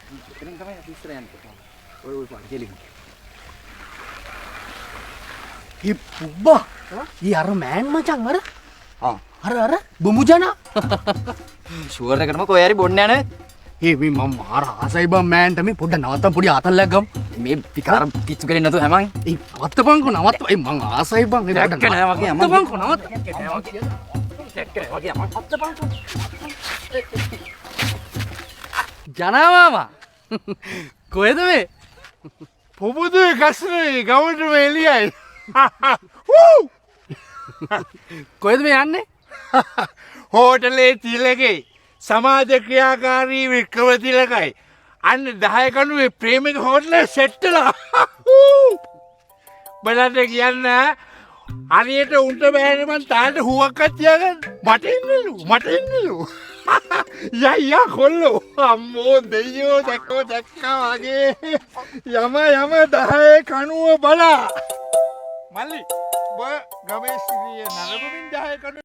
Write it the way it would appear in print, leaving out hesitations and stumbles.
එතන තමයි අපි ඉස්සර යන්නේ. ඔය පාර කෙලින්. පුබ්බා අර මෑන් මචං අර බුමුජන ෂුවර් එකටම කොහේ හරි බොන්න යන මේ මම මාර ආසයි බං මෑන්ට මේ පොඩ්ඩ නවත්තම් පොඩි අතල්ලක් ගමු මේ විකාර කිච්චු කරේ නැතුව හැමං නවත්තපන්කෝ නවත්ත මං ආසයි බං දැක්ක නෑ වගේ නවත්තපන්කෝ නවත්ත ජනාමාමා කොහෙද මේ පුබුදුවේ කස්නේ ගමටම එළියයි. කොහෙද මේ යන්නේ හෝටලේ තිලකේ සමාජ ක්‍රියාකාරී වික්‍රමතිලකයි. අන්න 10 කණුවේ ප්‍රේමික හෝටලේ සෙට්ටලා. බලන්න කියන්න හරියට උන්ට බෑනේ මං තාලට හුවක්වත් තියාගන්න. මට ඉන්නලු. යයියා කොල්ලෝ අම්මෝ දෙයියෝ දැක්කා වගේ යම 10 කණුව බලා. මල්ලි ඔය ගමේ සිටියේ නරඹමින් 10 කණුව